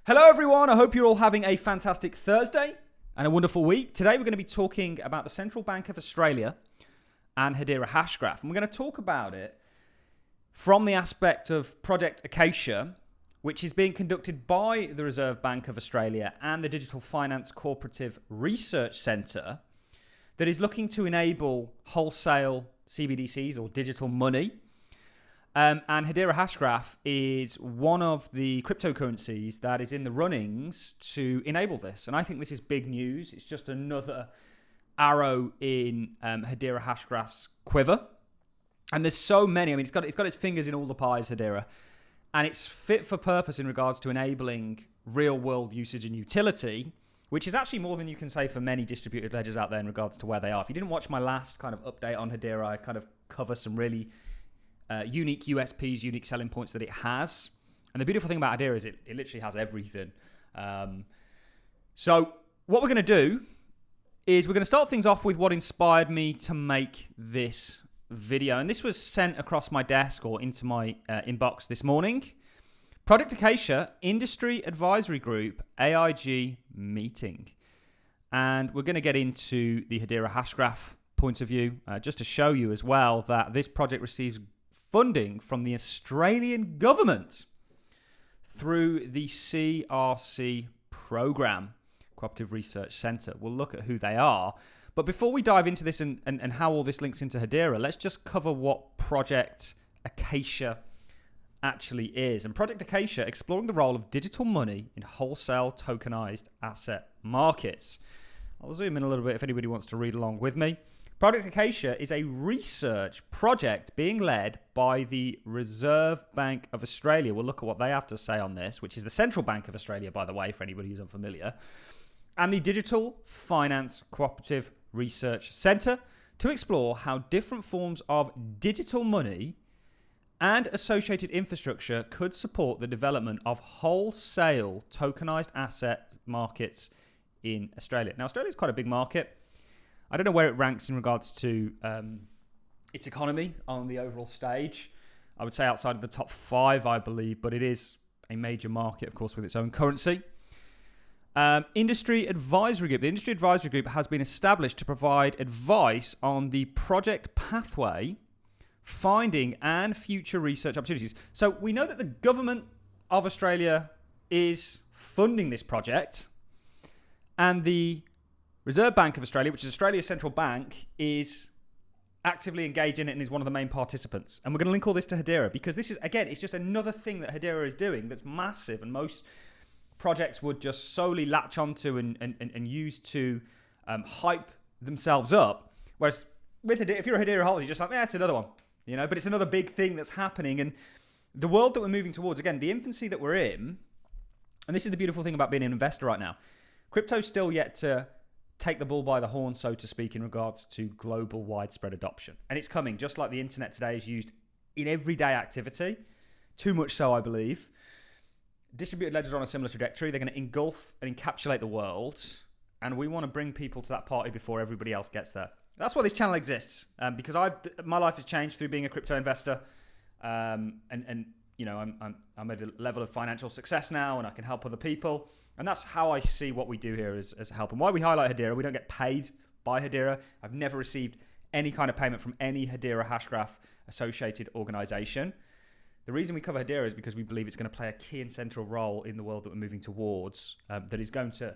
Hello everyone, I hope you're all having a fantastic Thursday and a wonderful week. Today we're going to be talking about the Central Bank of Australia and Hedera Hashgraph. And we're going to talk about it from the aspect of Project Acacia, which is being conducted by the Reserve Bank of Australia and the Digital Finance Cooperative Research Centre, that is looking to enable wholesale CBDCs or digital money. And Hedera Hashgraph is one of the cryptocurrencies that is in the runnings to enable this. And I think this is big news. It's just another arrow in Hedera Hashgraph's quiver. And there's so many. I mean, it's got its fingers in all the pies, Hedera. And it's fit for purpose in regards to enabling real-world usage and utility, which is actually more than you can say for many distributed ledgers out there in regards to where they are. If you didn't watch my last kind of update on Hedera, I kind of cover some really unique USPs, unique selling points that it has. And the beautiful thing about Hedera is it literally has everything. So what we're going to do is we're going to start things off with what inspired me to make this video. And this was sent across my desk or into my inbox this morning. Project Acacia Industry Advisory Group AIG meeting. And we're going to get into the Hedera Hashgraph point of view, just to show you as well that this project receives funding from the Australian government through the CRC program, Cooperative Research Centre. We'll look at who they are. But before we dive into this and how all this links into Hedera, let's just cover what Project Acacia actually is. And Project Acacia, exploring the role of digital money in wholesale tokenized asset markets. I'll zoom in a little bit if anybody wants to read along with me. Project Acacia is a research project being led by the Reserve Bank of Australia. We'll look at what they have to say on this, which is the Central Bank of Australia, by the way, for anybody who's unfamiliar, and the Digital Finance Cooperative Research Centre to explore how different forms of digital money and associated infrastructure could support the development of wholesale tokenized asset markets in Australia. Now, Australia is quite a big market. I don't know where it ranks in regards to its economy on the overall stage. I would say outside of the top 5, I believe, but it is a major market, of course, with its own currency. Industry Advisory Group. The Industry Advisory Group has been established to provide advice on the project pathway, finding and future research opportunities. So we know that the government of Australia is funding this project, and the Reserve Bank of Australia, which is Australia's central bank, is actively engaged in it and is one of the main participants. And we're going to link all this to Hedera because this is, again, it's just another thing that Hedera is doing that's massive and most projects would just solely latch onto and use to hype themselves up. Whereas with Hedera, if you're a Hedera holder, you're just like, yeah, it's another one, you know. But it's another big thing that's happening, and the world that we're moving towards, again, the infancy that we're in, and this is the beautiful thing about being an investor right now. Crypto's still yet to take the bull by the horn, so to speak, in regards to global widespread adoption. And it's coming, just like the internet today is used in everyday activity. Too much so, I believe. Distributed ledgers are on a similar trajectory. They're going to engulf and encapsulate the world. And we want to bring people to that party before everybody else gets there. That's why this channel exists. Because my life has changed through being a crypto investor. And you know, I'm at a level of financial success now, and I can help other people. And that's how I see what we do here as help. And why we highlight Hedera, we don't get paid by Hedera. I've never received any kind of payment from any Hedera Hashgraph associated organization. The reason we cover Hedera is because we believe it's going to play a key and central role in the world that we're moving towards, that is going to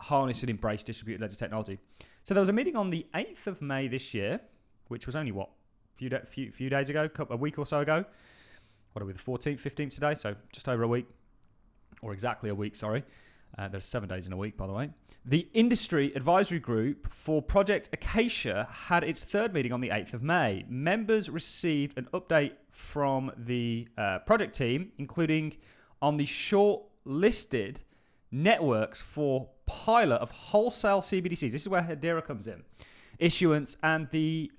harness and embrace distributed ledger technology. So there was a meeting on the 8th of May this year, which was only, few days ago, a week or so ago. What are we, the 14th, 15th today? So just over a week, or exactly a week, sorry. There's 7 days in a week, by the way. The Industry Advisory Group for Project Acacia had its third meeting on the 8th of May. Members received an update from the project team, including on the short-listed networks for pilot of wholesale CBDCs. This is where Hedera comes in. Issuance and the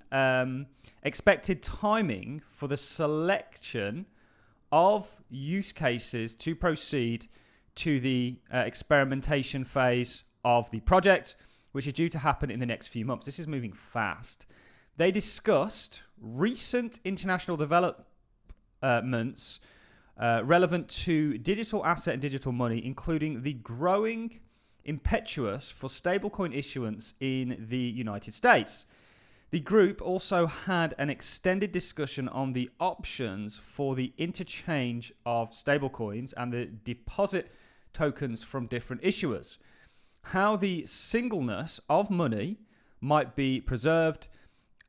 expected timing for the selection of use cases to proceed to the experimentation phase of the project, which is due to happen in the next few months. This is moving fast. They discussed recent international developments relevant to digital asset and digital money, including the growing impetus for stablecoin issuance in the United States. The group also had an extended discussion on the options for the interchange of stablecoins and the deposit tokens from different issuers, how the singleness of money might be preserved,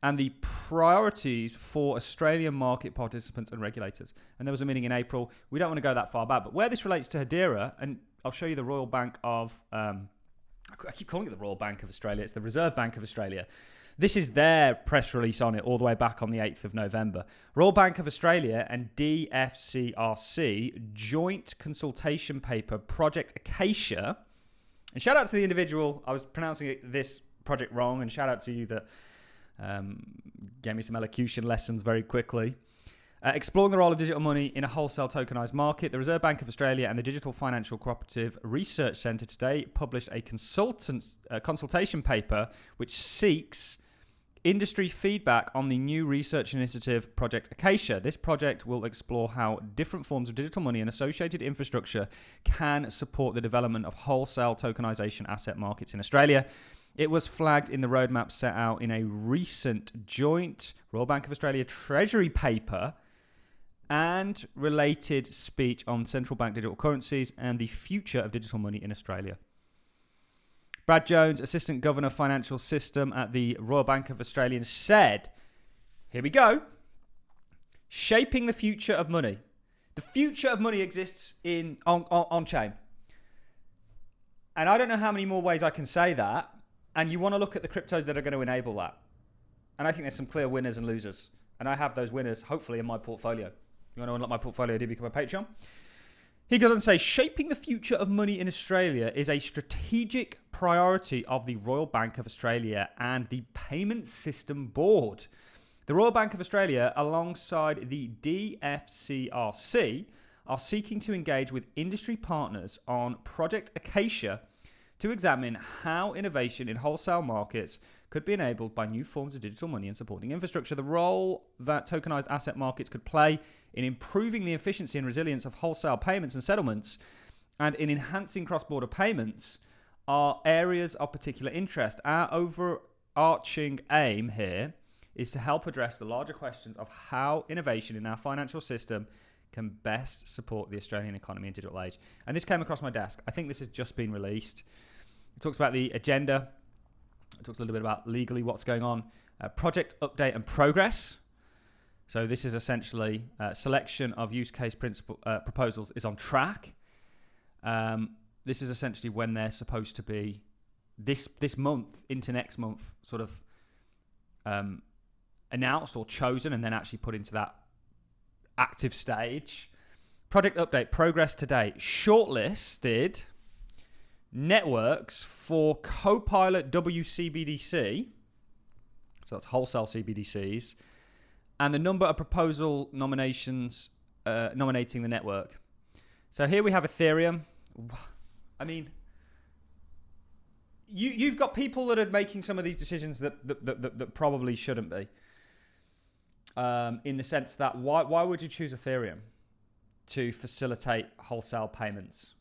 and the priorities for Australian market participants and regulators. And there was a meeting in April. We don't want to go that far back, but where this relates to Hedera, and I'll show you the Royal Bank of, I keep calling it the Royal Bank of Australia, it's the Reserve Bank of Australia. This is their press release on it all the way back on the 8th of November. Royal Bank of Australia and DFCRC joint consultation paper, Project Acacia. And shout out to the individual, I was pronouncing this project wrong, and shout out to you that gave me some elocution lessons very quickly. Exploring the role of digital money in a wholesale tokenized market, the Reserve Bank of Australia and the Digital Financial Cooperative Research Centre today published a consultation paper which seeks industry feedback on the new research initiative Project Acacia. This project will explore how different forms of digital money and associated infrastructure can support the development of wholesale tokenization asset markets in Australia. It was flagged in the roadmap set out in a recent joint Royal Bank of Australia Treasury paper and related speech on central bank digital currencies and the future of digital money in Australia. Brad Jones, Assistant Governor Financial System at the Royal Bank of Australia, said, here we go, shaping the future of money. The future of money exists on-chain. And I don't know how many more ways I can say that. And you want to look at the cryptos that are going to enable that. And I think there's some clear winners and losers. And I have those winners, hopefully, in my portfolio. You want to unlock my portfolio, do become a Patreon. He goes on to say, shaping the future of money in Australia is a strategic priority of the Royal Bank of Australia and the Payment System Board. The Royal Bank of Australia, alongside the DFCRC, are seeking to engage with industry partners on Project Acacia to examine how innovation in wholesale markets could be enabled by new forms of digital money and supporting infrastructure. The role that tokenized asset markets could play in improving the efficiency and resilience of wholesale payments and settlements and in enhancing cross-border payments are areas of particular interest. Our overarching aim here is to help address the larger questions of how innovation in our financial system can best support the Australian economy in digital age. And this came across my desk. I think this has just been released. It talks about the agenda. It talks a little bit about legally what's going on. Project update and progress. So this is essentially selection of use case proposals is on track. This is essentially when they're supposed to be this month into next month sort of announced or chosen and then actually put into that active stage. Project update, progress to date. Shortlisted networks for Copilot WCBDC, so that's wholesale CBDCs, and the number of proposal nominations nominating the network. So here we have Ethereum. I mean, you've got people that are making some of these decisions that probably shouldn't be. In the sense that why would you choose Ethereum to facilitate wholesale payments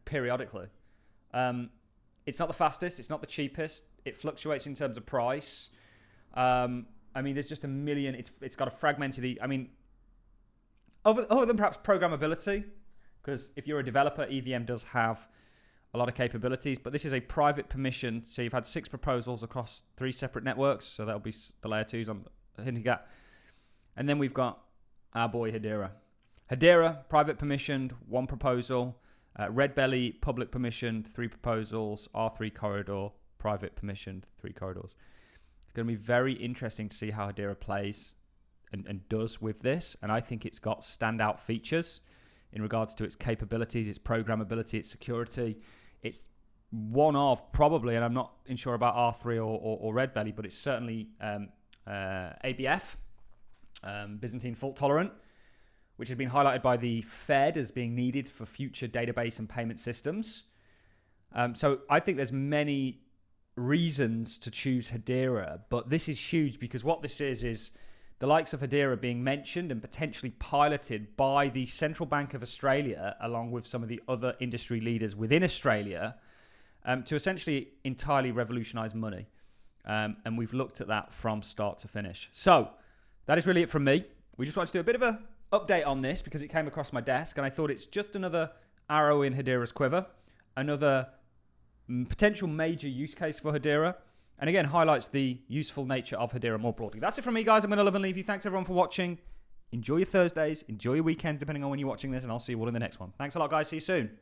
periodically? It's not the fastest, it's not the cheapest, it fluctuates in terms of price. I mean, there's just a million. It's got a fragmented. I mean, other than perhaps programmability, because if you're a developer, EVM does have a lot of capabilities. But this is a private permission. So you've had 6 proposals across 3 separate networks. So that'll be the layer 2s I'm hinting at. And then we've got our boy Hedera. Hedera, private permissioned, 1 proposal. Red Belly, public permissioned, 3 proposals. R3 corridor, private permissioned, 3 corridors. It's going to be very interesting to see how Hedera plays and does with this. And I think it's got standout features in regards to its capabilities, its programmability, its security. It's one of probably, and I'm not sure about R3 or Red Belly, but it's certainly ABF, Byzantine fault tolerant, which has been highlighted by the Fed as being needed for future database and payment systems. So I think there's many reasons to choose Hedera, but this is huge because what this is the likes of Hedera being mentioned and potentially piloted by the Central Bank of Australia, along with some of the other industry leaders within Australia, to essentially entirely revolutionize money. And we've looked at that from start to finish. So that is really it from me. We just wanted to do a bit of an update on this because it came across my desk and I thought it's just another arrow in Hedera's quiver, another potential major use case for Hedera, and again highlights the useful nature of Hedera more broadly. That's it from me, guys. I'm going to love and leave you. Thanks everyone for watching. Enjoy your Thursdays, enjoy your weekends depending on when you're watching this, and I'll see you all in the next one. Thanks a lot, guys. See you soon.